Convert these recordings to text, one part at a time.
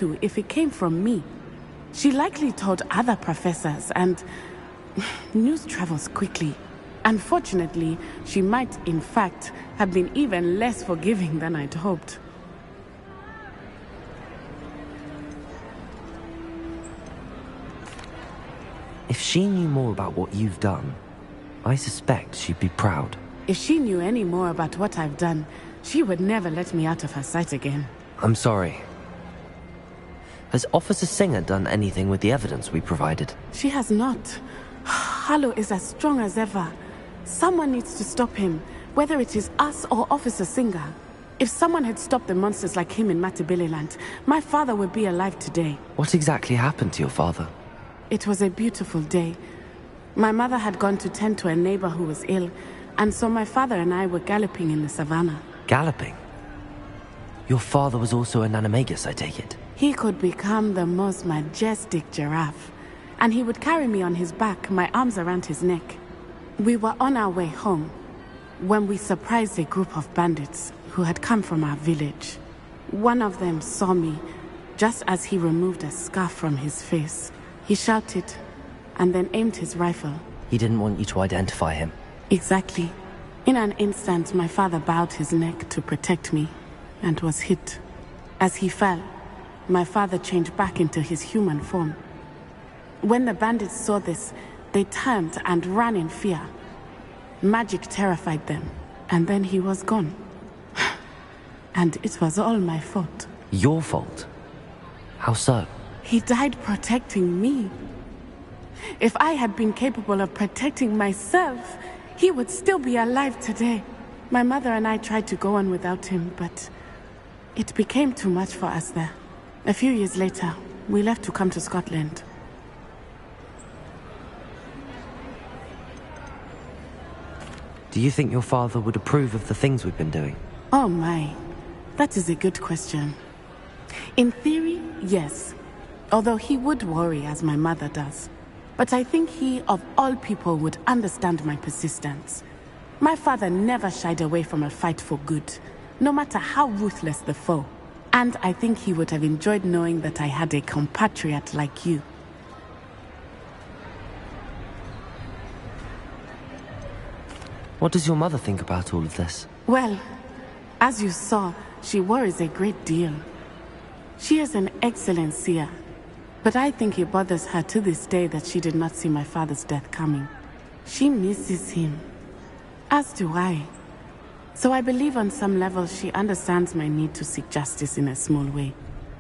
to if it came from me. She likely told other professors, and news travels quickly. Unfortunately, she might, in fact, have been even less forgiving than I'd hoped. If she knew more about what you've done, I suspect she'd be proud. If she knew any more about what I've done, she would never let me out of her sight again. I'm sorry. Has Officer Singer done anything with the evidence we provided? She has not. Harlow is as strong as ever. Someone needs to stop him, whether it is us or Officer Singer. If someone had stopped the monsters like him in Matabeleland, my father would be alive today. What exactly happened to your father? It was a beautiful day. My mother had gone to tend to a neighbor who was ill, and so my father and I were galloping in the savannah. Galloping? Your father was also an animagus, I take it? He could become the most majestic giraffe, and he would carry me on his back, my arms around his neck. We were on our way home when we surprised a group of bandits who had come from our village. One of them saw me just as he removed a scarf from his face. He shouted and then aimed his rifle. He didn't want you to identify him. Exactly. In an instant, my father bowed his neck to protect me and was hit. As he fell, my father changed back into his human form. When the bandits saw this, they turned and ran in fear. Magic terrified them, and then he was gone. And it was all my fault. Your fault? How so? He died protecting me. If I had been capable of protecting myself, he would still be alive today. My mother and I tried to go on without him, but it became too much for us there. A few years later, we left to come to Scotland. Do you think your father would approve of the things we've been doing? Oh my, that is a good question. In theory, yes. Although he would worry, as my mother does. But I think he, of all people, would understand my persistence. My father never shied away from a fight for good, no matter how ruthless the foe. And I think he would have enjoyed knowing that I had a compatriot like you. What does your mother think about all of this? Well, as you saw, she worries a great deal. She is an excellent seer, but I think it bothers her to this day that she did not see my father's death coming. She misses him, as do I. So I believe on some level she understands my need to seek justice in a small way.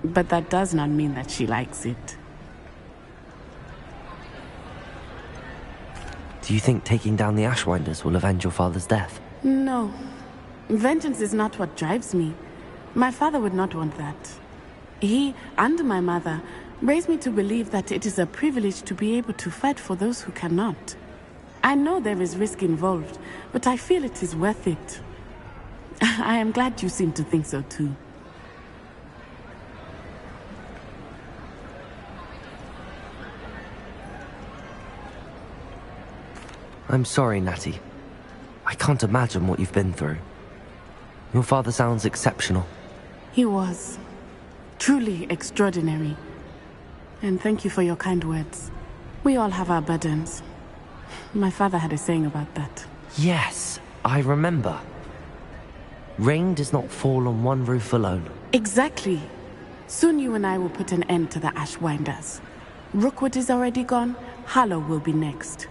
But that does not mean that she likes it. Do you think taking down the Ashwinders will avenge your father's death? No. Vengeance is not what drives me. My father would not want that. He, and my mother, raised me to believe that it is a privilege to be able to fight for those who cannot. I know there is risk involved, but I feel it is worth it. I am glad you seem to think so too. I'm sorry, Natty. I can't imagine what you've been through. Your father sounds exceptional. He was. Truly extraordinary. And thank you for your kind words. We all have our burdens. My father had a saying about that. Yes, I remember. Rain does not fall on one roof alone. Exactly. Soon you and I will put an end to the Ashwinders. Rookwood is already gone. Harlow will be next.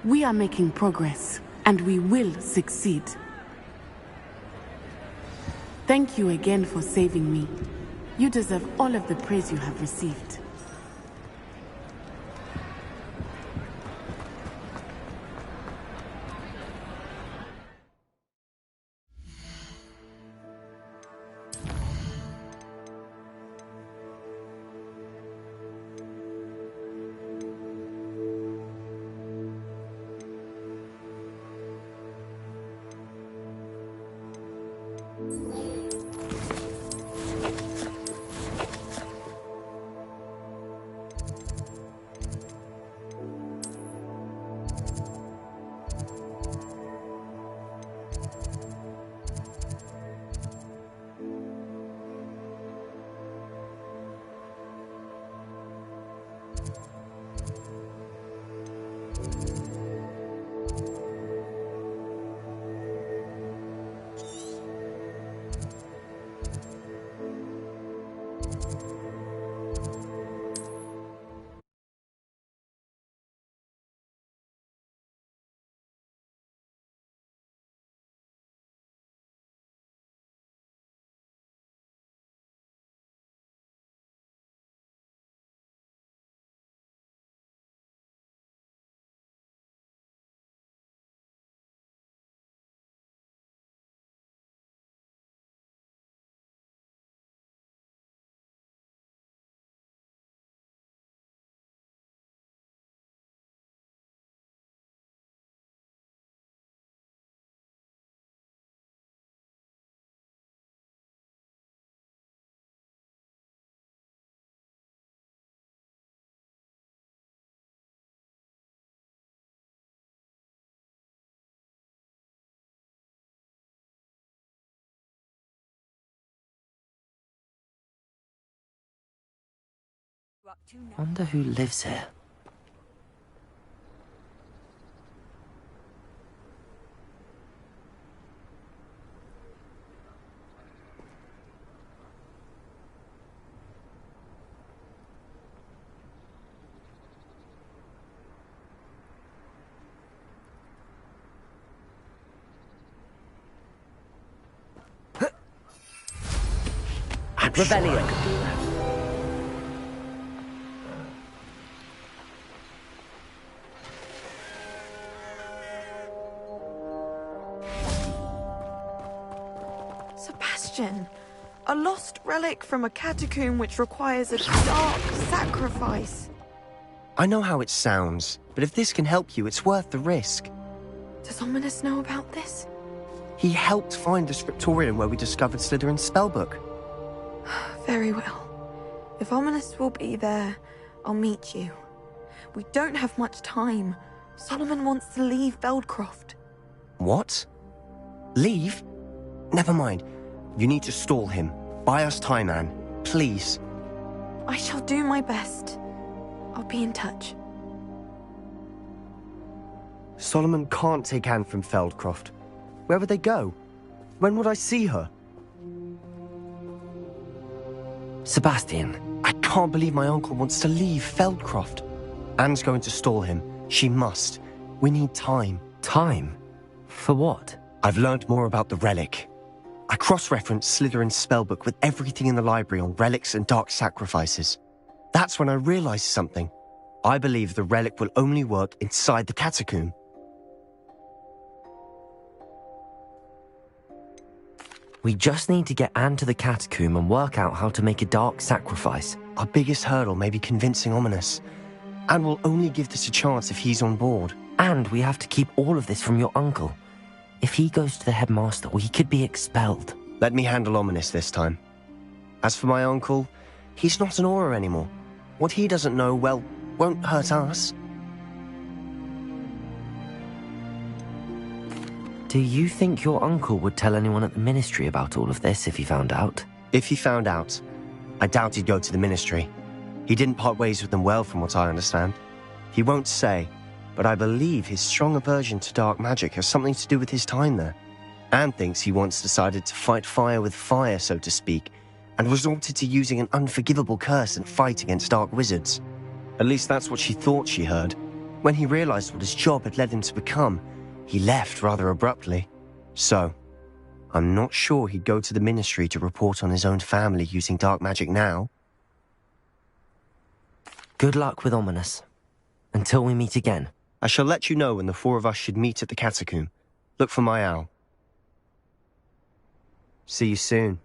We are making progress, and we will succeed. Thank you again for saving me. You deserve all of the praise you have received. Wonder who lives here. Rebellion. Sebastian, a lost relic from a catacomb which requires a dark sacrifice. I know how it sounds, but if this can help you, it's worth the risk. Does Ominous know about this? He helped find the scriptorium where we discovered Slytherin's spellbook. Very well. If Ominous will be there, I'll meet you. We don't have much time. Solomon wants to leave Feldcroft. What? Leave? Never mind. You need to stall him. Buy us time, Anne. Please. I shall do my best. I'll be in touch. Solomon can't take Anne from Feldcroft. Where would they go? When would I see her? Sebastian. I can't believe my uncle wants to leave Feldcroft. Anne's going to stall him. She must. We need time. Time? For what? I've learned more about the relic. I cross-referenced Slytherin's spellbook with everything in the library on relics and dark sacrifices. That's when I realized something. I believe the relic will only work inside the catacomb. We just need to get Anne to the catacomb and work out how to make a dark sacrifice. Our biggest hurdle may be convincing Ominous. Anne will only give this a chance if he's on board. And we have to keep all of this from your uncle. If he goes to the headmaster, we could be expelled. Let me handle Ominous this time. As for my uncle, he's not an Auror anymore. What he doesn't know, well, won't hurt us. Do you think your uncle would tell anyone at the ministry about all of this if he found out? If he found out, I doubt he'd go to the ministry. He didn't part ways with them well, from what I understand. He won't say, but I believe his strong aversion to dark magic has something to do with his time there. Anne thinks he once decided to fight fire with fire, so to speak, and resorted to using an unforgivable curse and fight against dark wizards. At least that's what she thought she heard. When he realized what his job had led him to become, he left rather abruptly. So, I'm not sure he'd go to the ministry to report on his own family using dark magic now. Good luck with Ominous. Until we meet again. I shall let you know when the four of us should meet at the catacomb. Look for my owl. See you soon.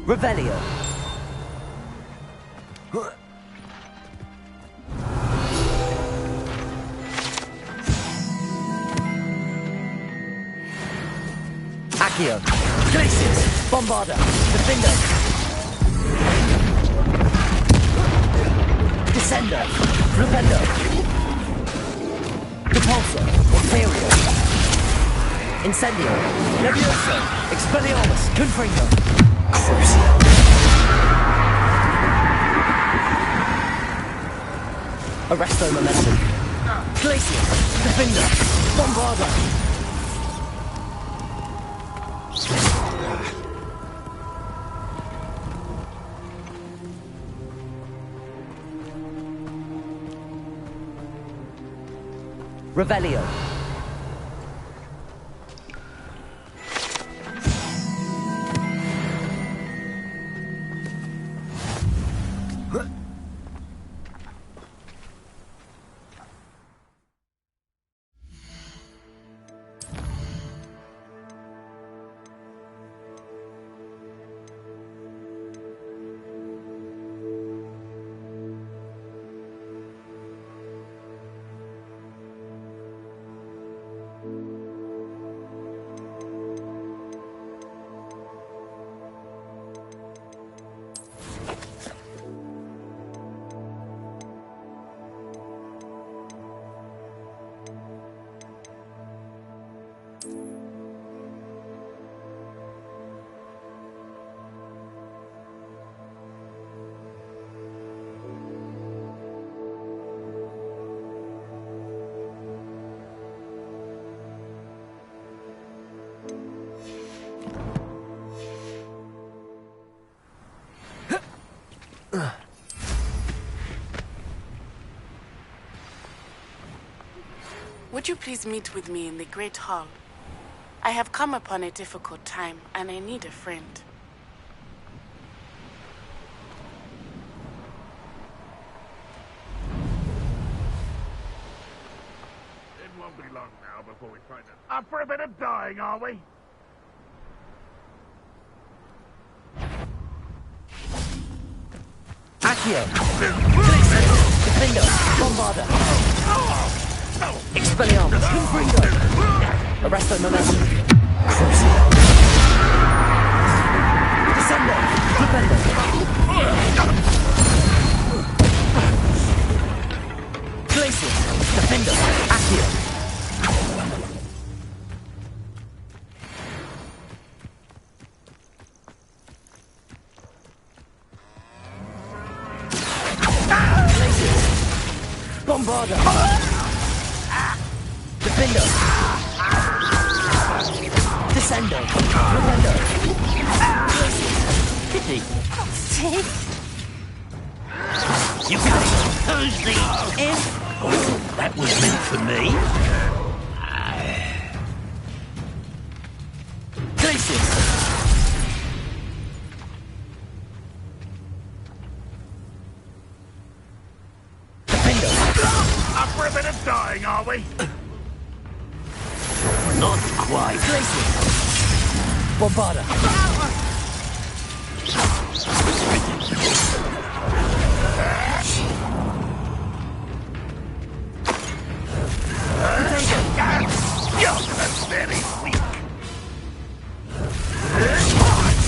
Revelio. Accio. Glacius. Bombarda. Defender. Descender. Flipendo. Repulsor. Ontario. Incendio. Nebulioso. Expelliarmus. Confringo. Crucio. Arresto Momentum. Glacius. Defender. Bombarda. Revelio. Would you please meet with me in the Great Hall? I have come upon a difficult time, and I need a friend. It won't be long now before we find it. Up for a bit of dying, are we? Accio. Defender. Bombarda. Expelliarmus. Confringo. Arresto Momentum. Crucio. Descender. Flipendo. Glacius. Defender. Accio. Glacius. Bombarda. Defender. Descendo. Flipendo. Pity. You can suppose the F. That was meant for me. Glacius. Defender. Up for a bit of dying, are we? Not quite. Glacius. Bombarda. You're very weak.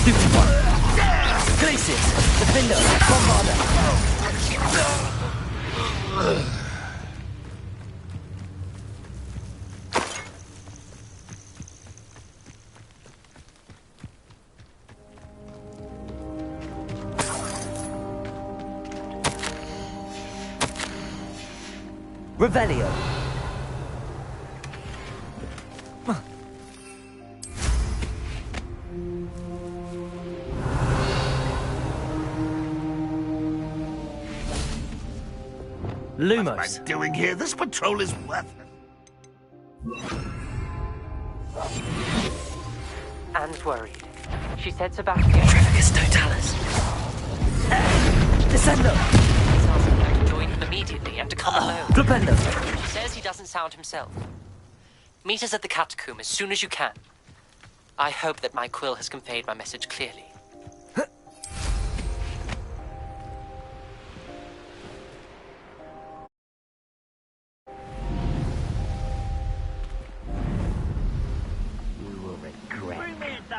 Stupid one. Glacius. Defender. Bombarda. Revelio. Lumos. What's Mac doing here? This patrol is worthless. Anne's worried. She said Sebastian... Trevius Totalis. Descendo. He's asking her to join him immediately and to come alone. Flipendo. She says he doesn't sound himself. Meet us at the catacomb as soon as you can. I hope that my quill has conveyed my message clearly.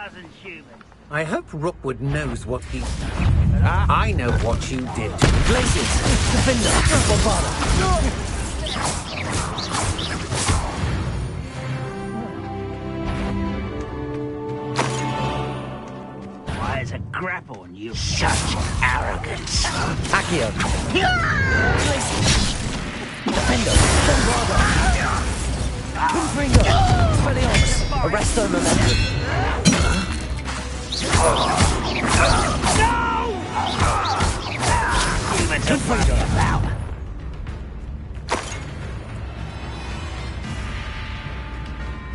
1,000 humans. I hope Rookwood knows what he... I know what you did. Glaciers! Defender! Bombarder! Why is a grapple on you? Such arrogance. Accio! Glaciers! Defender! Bombarder! Confringo! Expelliarmus! Arresto Momentum! Confringo!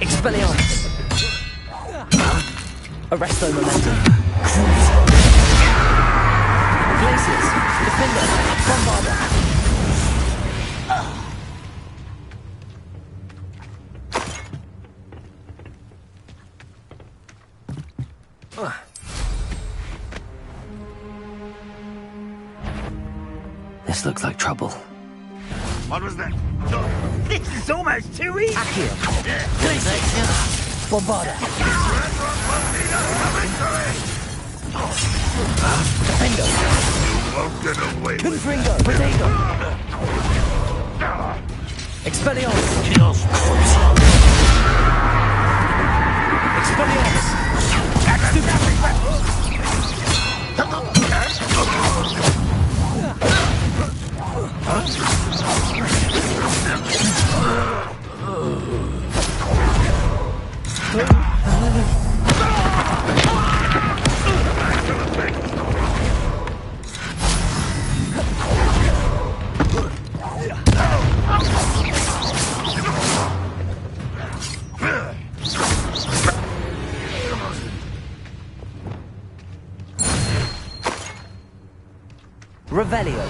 Expelliarmus! Arresto Momentum! Glaciers! Defender! Bombarder! This looks like trouble. What was that? This is almost too easy. Accio! Glaciers! Bombarder! Defender! You won't get away with Confringo! Protego! Expelliarmus! Kills. Expelliarmus! Revelio.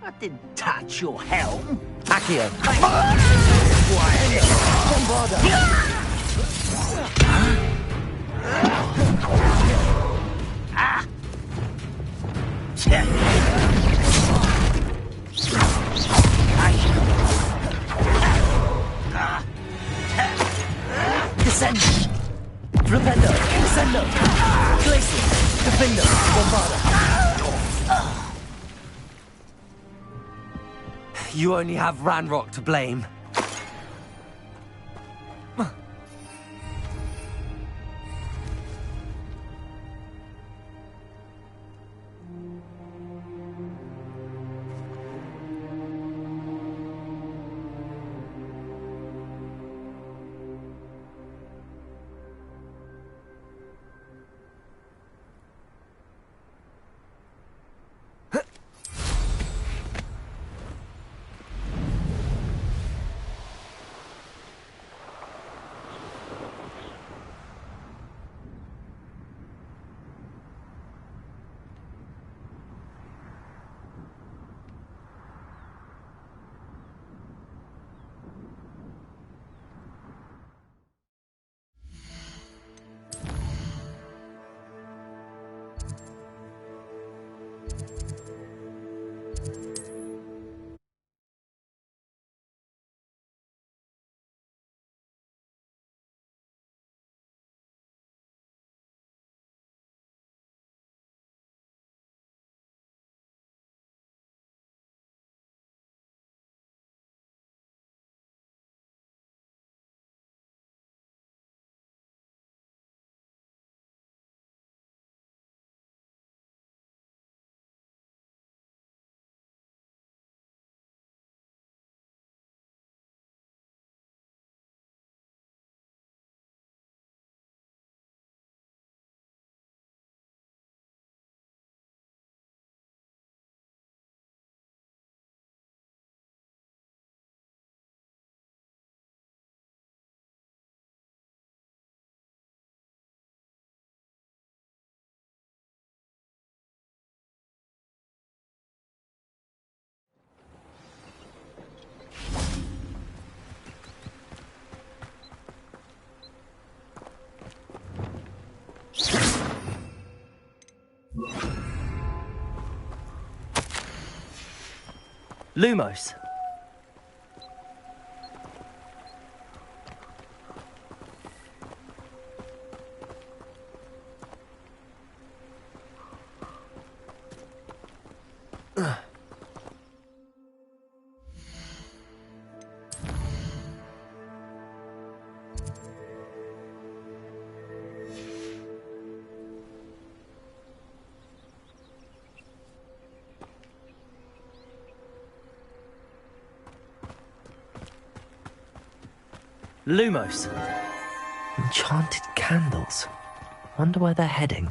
I didn't touch your helm. Accio. Bombarder. Descend. Rependo. Descendo. Glacier. Defender. Bombarder. You only have Ranrock to blame. Lumos. Lumos. Enchanted candles. Wonder where they're heading.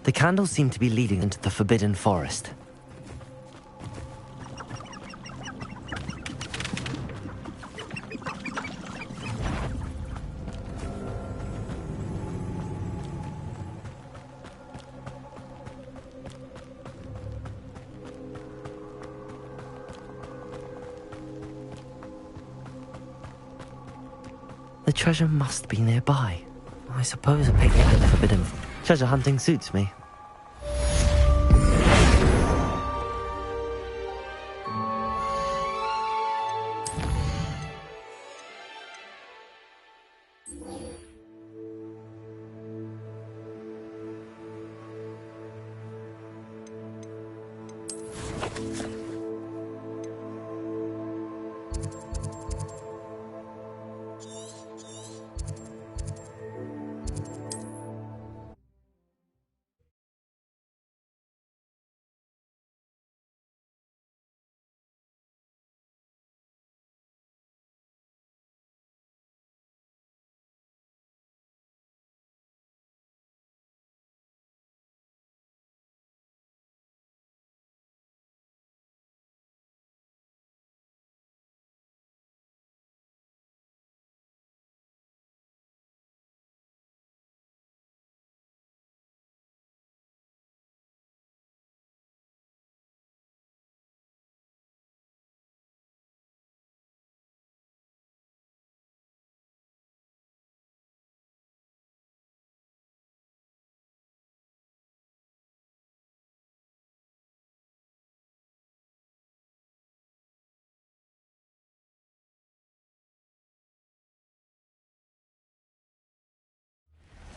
The candles seem to be leading into the Forbidden Forest. The treasure must be nearby. I suppose a picnic at the Forbidden... Treasure hunting suits me.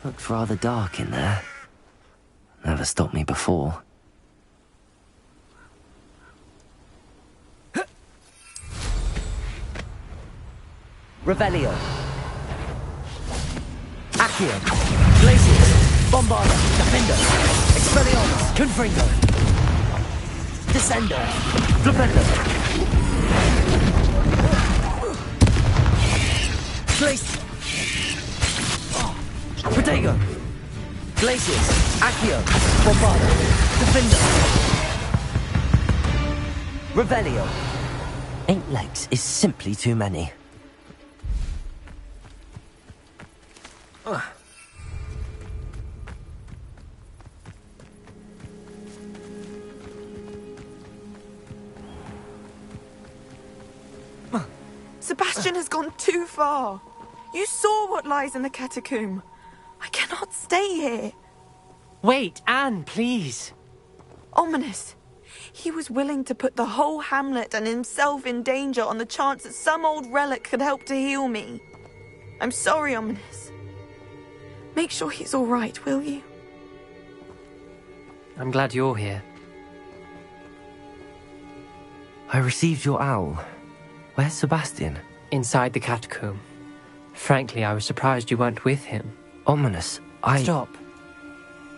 Looked rather dark in there. Never stopped me before. Revelio. Accio. Glacius. Bombarda. Defender. Expelliarmus. Confringo. Descender. Flipendo. Glacius. Protego. Glacius. Accio. Bombarda. Defender. Revelio. 8 legs is simply too many. Sebastian has gone too far. You saw what lies in the catacomb. I cannot stay here. Wait, Anne, please. Ominous. He was willing to put the whole hamlet and himself in danger on the chance that some old relic could help to heal me. I'm sorry, Ominous. Make sure he's all right, will you? I'm glad you're here. I received your owl. Where's Sebastian? Inside the catacomb. Frankly, I was surprised you weren't with him. Ominous, Stop.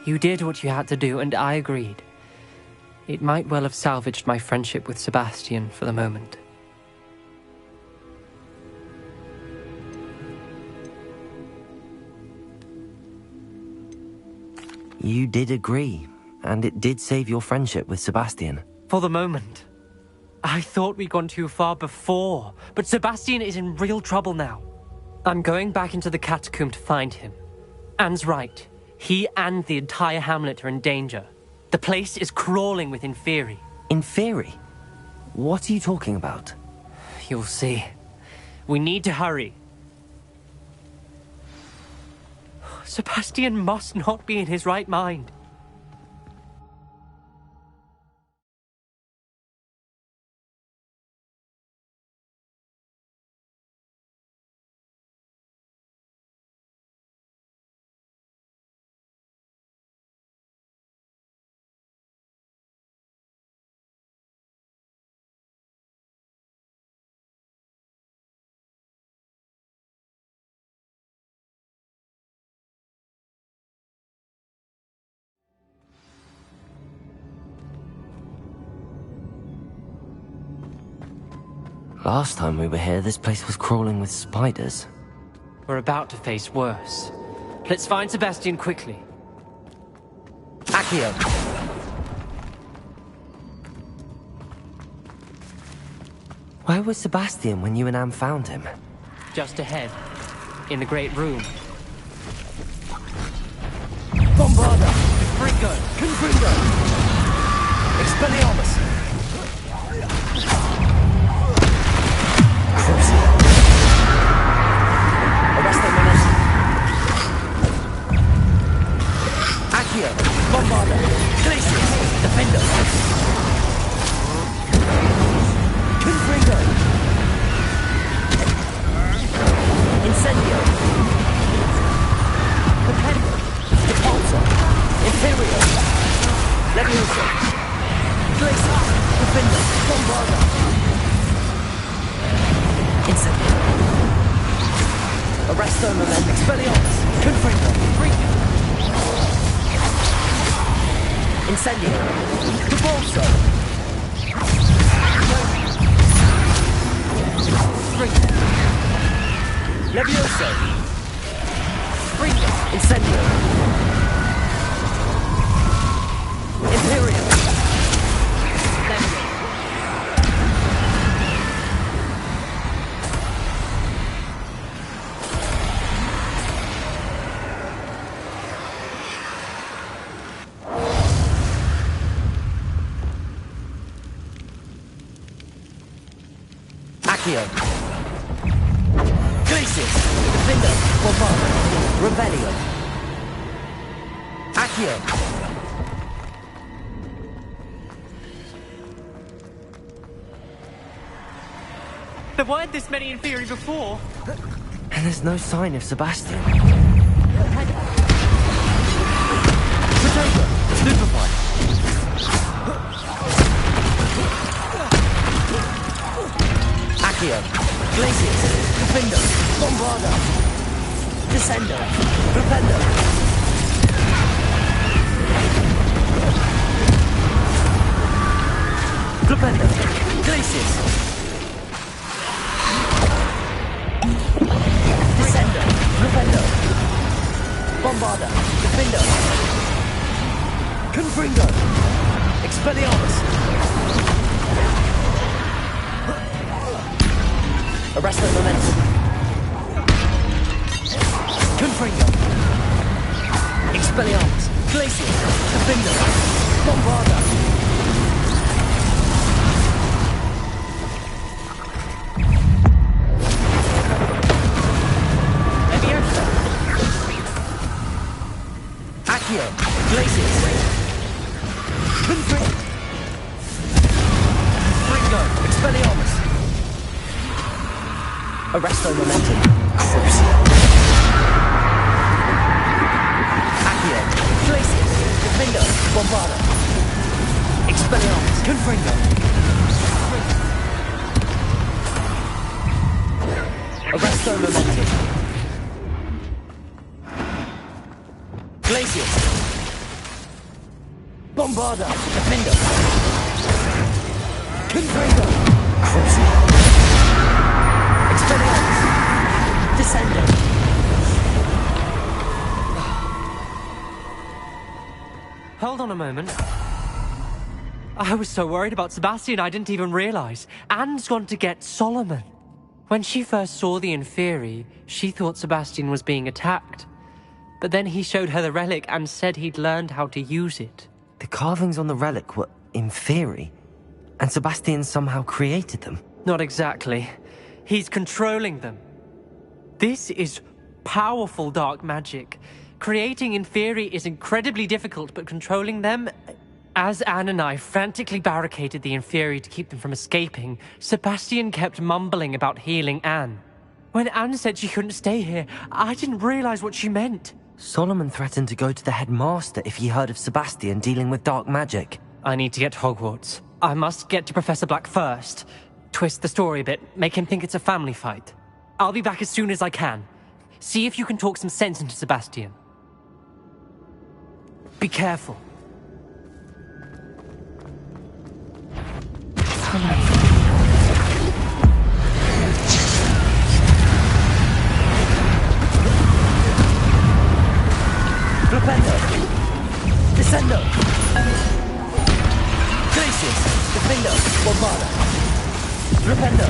You did what you had to do, and I agreed. It might well have salvaged my friendship with Sebastian for the moment. You did agree, and it did save your friendship with Sebastian. For the moment. I thought we'd gone too far before, but Sebastian is in real trouble now. I'm going back into the catacomb to find him. Anne's right. He and the entire hamlet are in danger. The place is crawling with Inferi. Inferi? What are you talking about? You'll see. We need to hurry. Sebastian must not be in his right mind. Last time we were here, this place was crawling with spiders. We're about to face worse. Let's find Sebastian quickly. Accio! Where was Sebastian when you and Anne found him? Just ahead, in the great room. Bombarda! Confringo! Confringo! Expelliarmus! Arresto Menace! Accio! Bombarda! Glacius! Defender! Confringo! Incendio! Defender! Depulso! Imperio! Levioso! Glacius! Defender! Bombarda! Incendio! Arresto Momentum! Expelliarmus! Confringo! Freaking! Incendio! Depulso! Freaking! Levioso! Freaking! Incendio! Imperium! Levioso! Accio! Glacius! Defender! Bombarda! Revelio! Accio! There weren't this many in theory before. And there's no sign of Sebastian. Potato! Stupefy! Accio! Glacius! Defender! Bombarda! Descender! Propender! Propender! Glacius! Descender! Propender! Bombarda! Defender! Confringo! Expelliarmus! Arresto Momentum! Confringo! Expelliarmus! Glacius! Defender! Bombarda! Leviosa! Accio! Glacius! Confringo! Expelliarmus! Arresto Momentum! Accio! Glacius! Defender! Bombarda! Expelliarmus! Confringo! Arresto Momentum! Glacius! Bombarda! Defender! Confringo! Expelliarmus! Descender! Hold on a moment. I was so worried about Sebastian I didn't even realize. Anne's gone to get Solomon. When she first saw the Inferi, she thought Sebastian was being attacked. But then he showed her the relic and said he'd learned how to use it. The carvings on the relic were Inferi, and Sebastian somehow created them. Not exactly. He's controlling them. This is powerful dark magic. Creating Inferi is incredibly difficult, but controlling them... As Anne and I frantically barricaded the Inferi to keep them from escaping, Sebastian kept mumbling about healing Anne. When Anne said she couldn't stay here, I didn't realize what she meant. Solomon threatened to go to the headmaster if he heard of Sebastian dealing with dark magic. I need to get to Hogwarts. I must get to Professor Black first. Twist the story a bit, make him think it's a family fight. I'll be back as soon as I can. See if you can talk some sense into Sebastian. Be careful. Flipendo! Descendo! Glacius! Defendo! Bombada! Flipendo!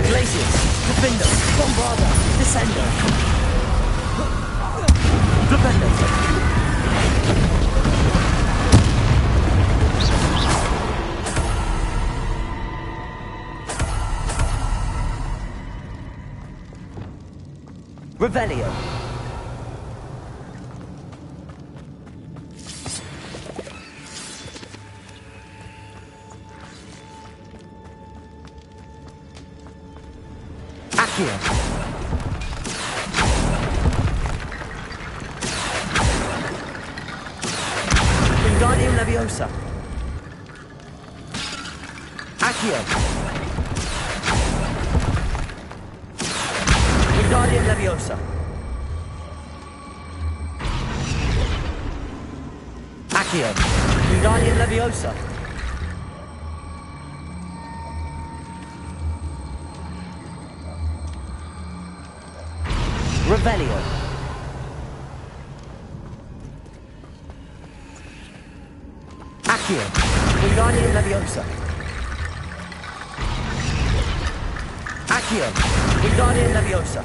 Glacius, Defendo, Bombarda, Descendo. Flipendo. Revelio. Accio. Wingardium Leviosa. Accio. Wingardium Leviosa. Accio. Wingardium Leviosa. Revelio. Accio. Wingardium Leviosa. Accio. Wingardium Leviosa.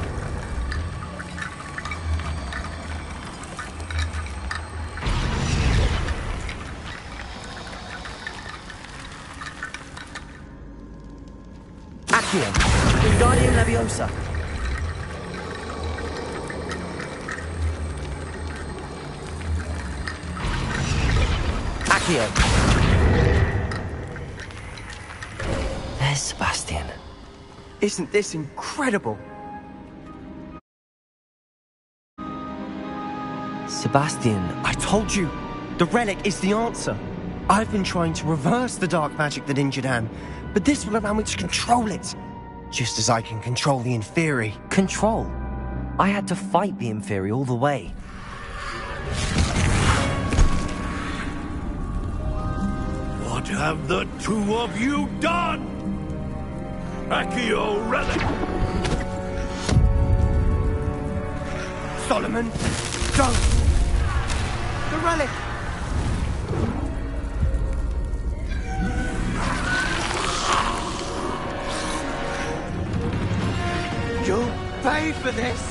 Accio. Wingardium Leviosa. Accio. There's Sebastian. Isn't this incredible? Sebastian, I told you, the relic is the answer. I've been trying to reverse the dark magic that injured Anne, but this will allow me to control it. Just as I can control the Inferi. control. I had to fight the Inferi all the way. What have the two of you done? Accio relic! Solomon, don't! The relic! You'll pay for this!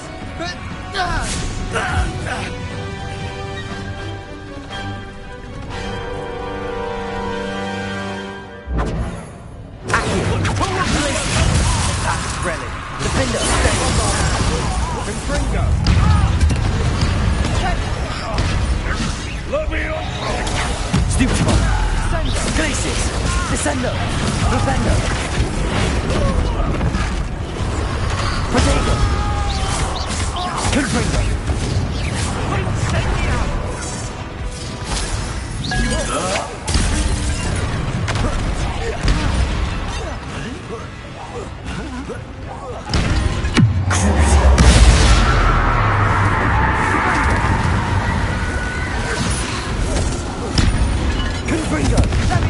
Relic. Defender, Confringo! Stupefy. Glacius. Descendo. Defendo. Protego. Confringo.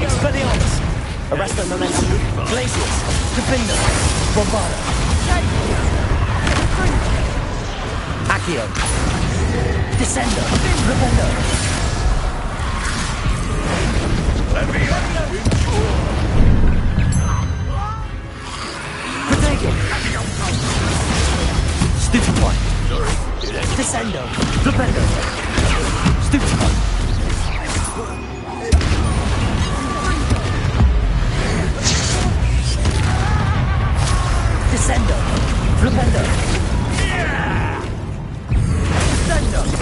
Expelliarmus! Arresto momentum. Glacius! Defender! Bombarda! Accio! Descendo! Rependo! Protego! Stupefy. Descendo. Flipendo. Stupefy.